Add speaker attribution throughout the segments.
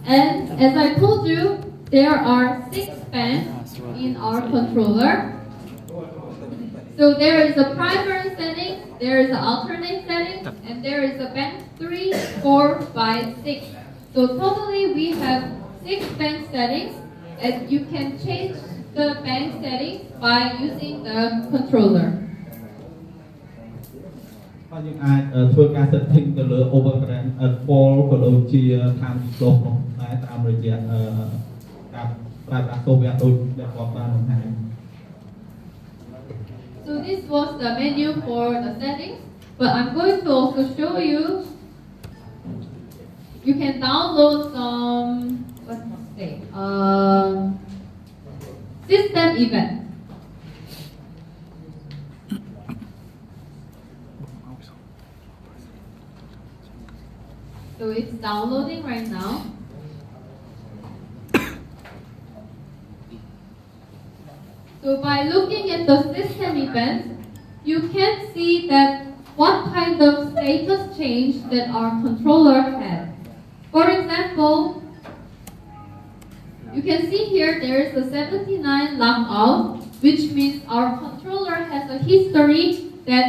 Speaker 1: And as I told you, there are 6 bands in our controller. So there is a primary setting, there is an alternate setting, and there is a band 3, 4, 5, 6. So totally we have 6 band settings, and you can change the band settings by using the controller.
Speaker 2: យើងអាចធ្វើការ setting ទៅលើ overcurrent fall ក៏ដូចជា time clock នោះតែតាមរយៈការប្រើប្រាស់ software ដូចដែលគាត់បានបង្ហាញ
Speaker 1: So this was the menu for the settings, but I'm going to also show you. You can download some, what must say, system event. So it's downloading right now. So by looking at the system events, you can see that what kind of status change that our controller had. For example, you can see here there is a 79 lockout, which means our controller has a history that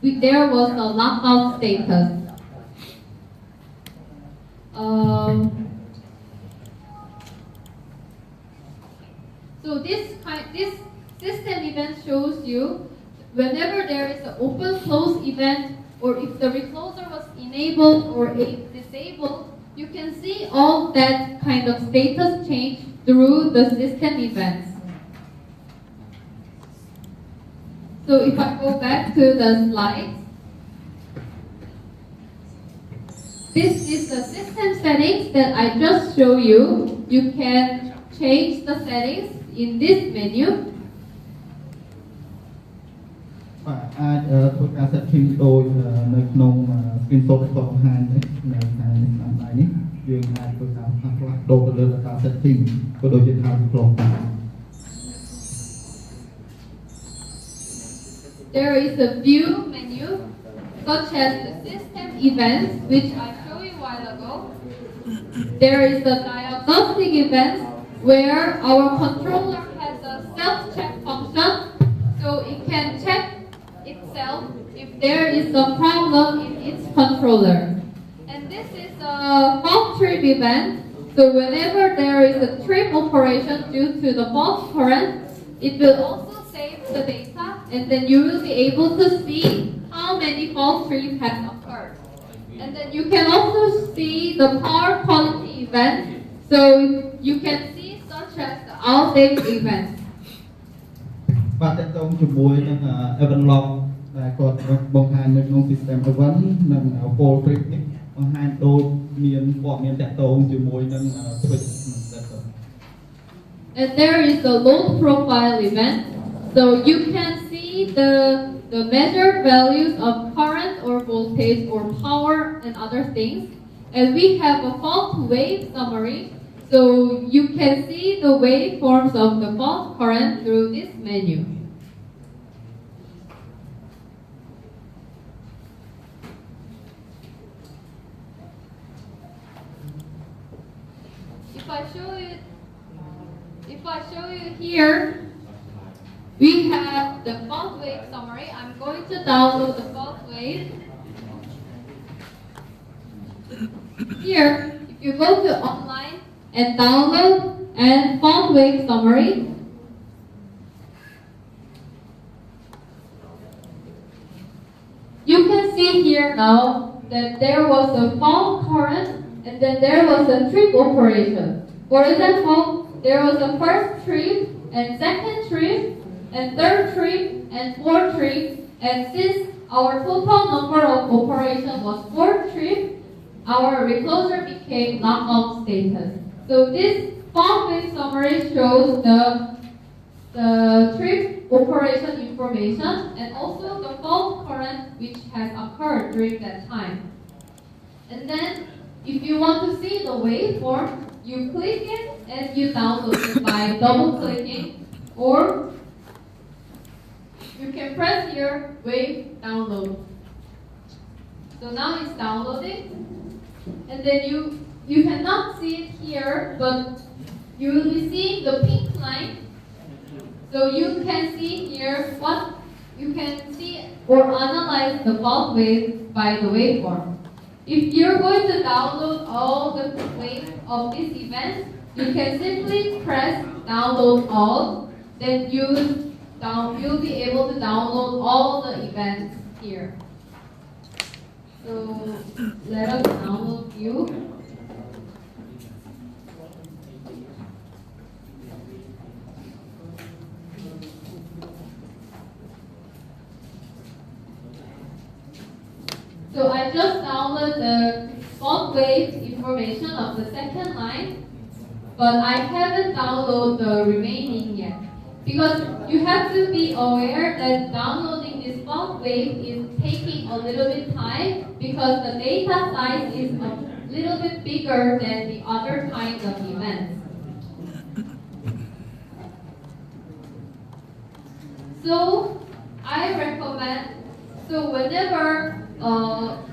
Speaker 1: there was a lockout status. So this system event shows you whenever there is an open-close event, or if the recloser was enabled or disabled, you can see all that kind of status change through the system events. So if I go back to the slides, this is the system settings that I just showed you. You can change the settings in this menu.
Speaker 2: បាទអាចធ្វើការ setting ដូចនៅក្នុង screenshot ដែលគាត់បង្ហាញនេះនៅខាងនេះខាងដៃនេះយើងអាចធ្វើការផ្លាស់ប្ដូរទៅលើការ setting ក៏ដូចជា time clock.
Speaker 1: There is a view menu such as the system events, which I showed you a while ago. There is the diagnostic events where our controller has a self-check function, so it can check itself if there is a problem in its controller. And this is a fault trip event, so whenever there is a trip operation due to the fault current, it will also save the data, and then you will be able to see how many fault trips have occurred. And then you can also see the power quality event, so you can see such as the outage event.
Speaker 2: បាទតើតើជាមួយនឹង event log ដែលគាត់បង្ហាញនៅក្នុង system event និង fall trip នេះបង្ហាញដូចមានព័ត៌មានតាក់ទងជាមួយនឹង switch.
Speaker 1: And there is the load profile event, so you can see the measured values of current or voltage or power and other things. And we have a fault wave summary, so you can see the waveforms of the fault current through this menu. If I show you here, we have the fault wave summary. I'm going to download the fault wave. Here, if you go to online and download and fault wave summary, you can see here now that there was a fault current and then there was a trip operation. For example, there was a first trip and second trip and third trip and fourth trip, and since our total number of operation was 4 trips, our recloser became lockout status. So this fault wave summary shows the trip operation information and also the fault current which has occurred during that time. And then if you want to see the waveform, you click it and you download it by double clicking, or you can press here wave download. So now it's downloading, and then you cannot see it here, but you will be seeing the pink line. So you can see here what you can see or analyze the fault wave by the waveform. If you're going to download all the waves of this event, you can simply press download all, then you'll be able to download all the events here. So let us download few. So I just downloaded the fault wave information of the second line, but I haven't downloaded the remaining yet. Because you have to be aware that downloading this fault wave is taking a little bit time because the data size is a little bit bigger than the other kinds of events. So I recommend,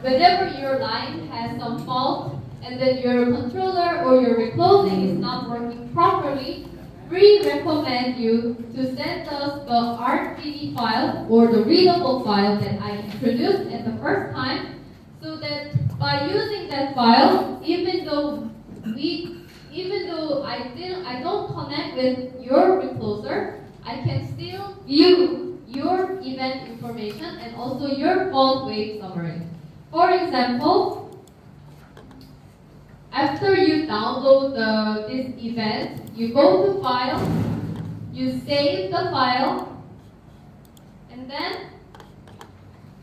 Speaker 1: whenever your line has some fault and then your controller or your reclosing is not working properly, we recommend you to send us the RTB file or the readable file that I introduced at the first time, so that by using that file, even though I don't connect with your recloser, I can still view your event information and also your fault wave summary. For example, after you download this event, you go to File, you save the file, and then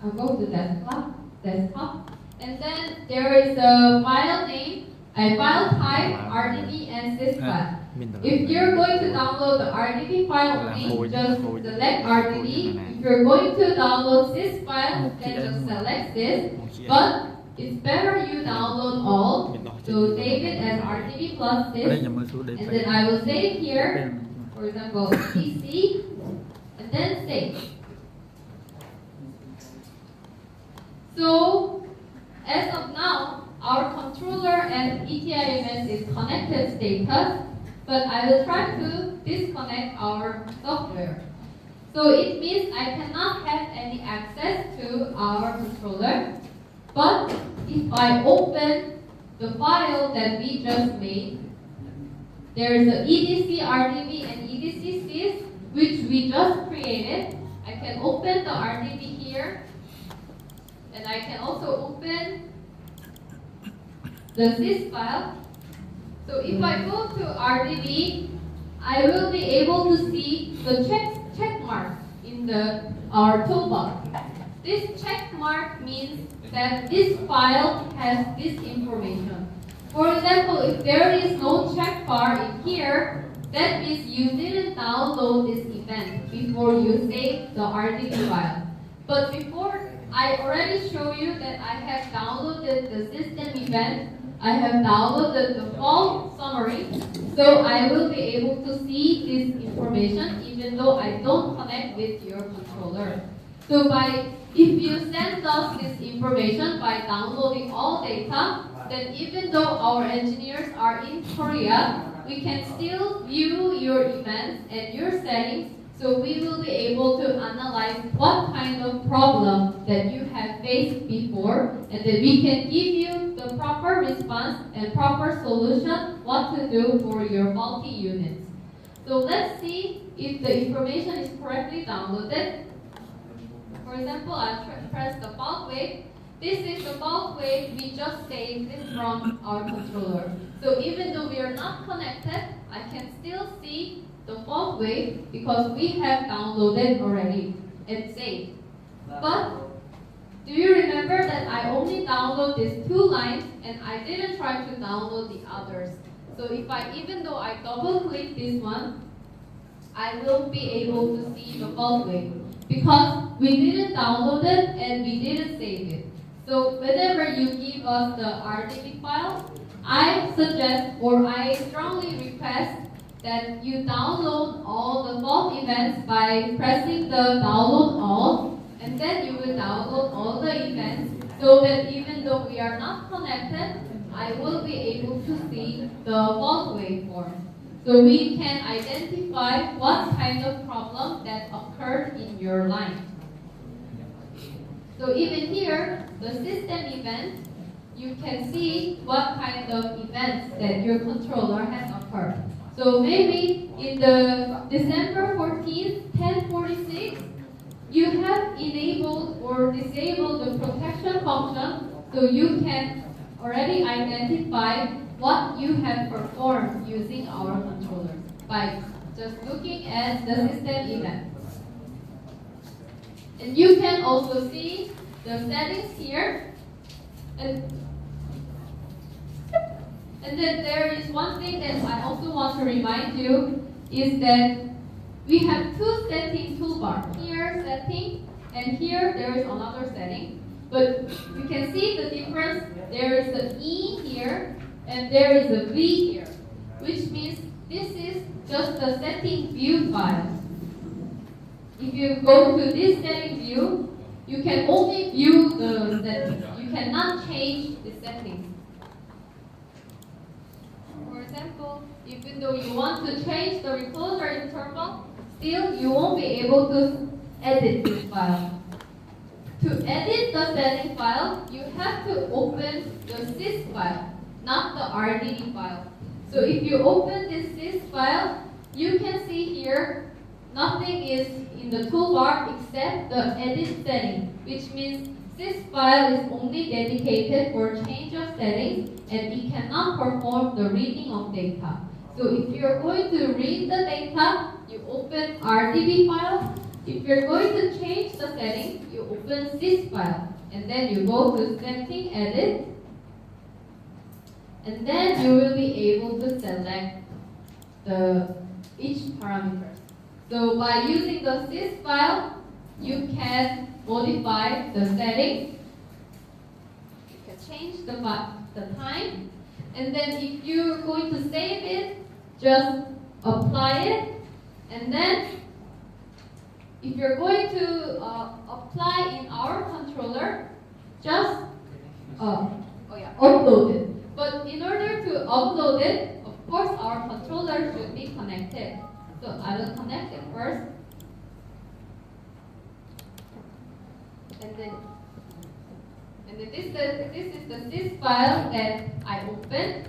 Speaker 1: I'll go to desktop, and then there is a file name, a file type, RDB, and sys file. If you're going to download the RDB file only, just select RDB. If you're going to download sys file, then just select this. But it's better you download all. So save it as RDB plus sys, and then I will save here, for example, PC, and then save. So as of now, our controller and ETI event is connected status, but I will try to disconnect our software. So it means I cannot have any access to our controller, but if I open the file that we just made, there is the EDC RDB and EDC sys, which we just created. I can open the RDB here, and I can also open the sys file. So if I go to RDB, I will be able to see the check mark in our toolbar. This check mark means that this file has this information. For example, if there is no check bar in here, that means you didn't download this event before you saved the RDB file. But before, I already showed you that I have downloaded the system event, I have downloaded the fault summary, so I will be able to see this information even though I don't connect with your controller. So if you send us this information by downloading all data, then even though our engineers are in Korea, we can still view your events and your settings, so we will be able to analyze what kind of problem that you have faced before, and then we can give you the proper response and proper solution what to do for your faulty units. So let's see if the information is correctly downloaded. For example, I press the fault wave. This is the fault wave we just saved it from our controller. So even though we are not connected, I can still see the fault wave because we have downloaded already and saved. But do you remember that I only download these 2 lines and I didn't try to download the others? So even though I double click this one, I will be able to see the fault wave because we didn't download it and we didn't save it. So whenever you give us the RDB file, I suggest or I strongly request that you download all the fault events by pressing the download all, and then you will download all the events so that even though we are not connected, I will be able to see the fault waveform. So we can identify what kind of problem that occurred in your line. So even here, the system event, you can see what kind of events that your controller has occurred. So maybe in the December 14th, 1046, you have enabled or disabled the protection function, so you can already identify what you have performed using our controller by just looking at the system event. And you can also see the settings here. And then there is one thing that I also want to remind you is that we have two setting toolbars. Here setting, and here there is another setting. But you can see the difference. There is an E here, and there is a V here, which means this is just the setting view file. If you go to this setting view, you can only view the settings. You cannot change the settings. For example, even though you want to change the recloser interval, still you won't be able to edit this file. To edit the setting file, you have to open the sys file, not the RDD file. So if you open this sys file, you can see here nothing is in the toolbar except the edit setting, which means this file is only dedicated for change of settings and it cannot perform the reading of data. So if you're going to read the data, you open RDB file. If you're going to change the settings, you open sys file. And then you go to setting edit. And then you will be able to select each parameter. So by using the sys file, you can modify the settings. You can change the time. And then if you're going to save it, just apply it. And then if you're going to apply in our controller, just upload it. But in order to upload it, of course our controller should be connected. So I will connect it first. And then this is the sys file that I opened.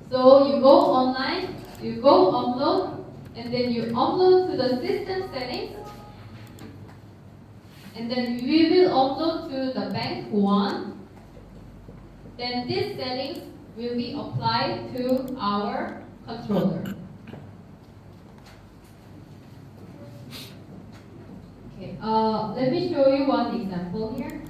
Speaker 1: So you go online, you go upload, and then you upload to the system settings. And then we will upload to the bank 1. Then these settings will be applied to our controller. Okay, let me show you one example here.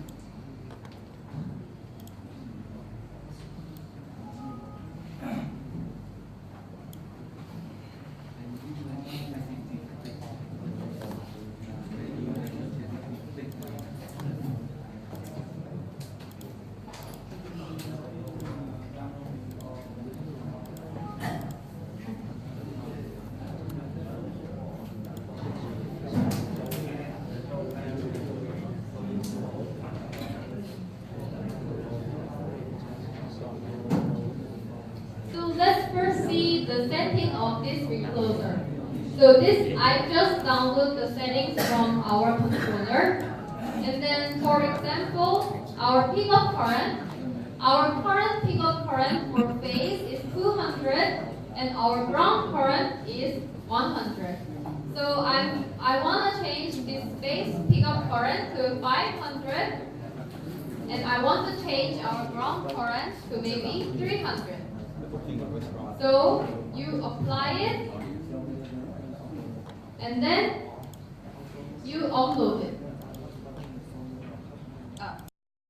Speaker 1: The setting of this recloser. So this, I just download the settings from our controller. And then, for example, our pickup current. Our current pickup current for phase is 200, and our ground current is 100. So I want to change this phase pickup current to 500, and I want to change our ground current to maybe 300. So you apply it, and then you upload it.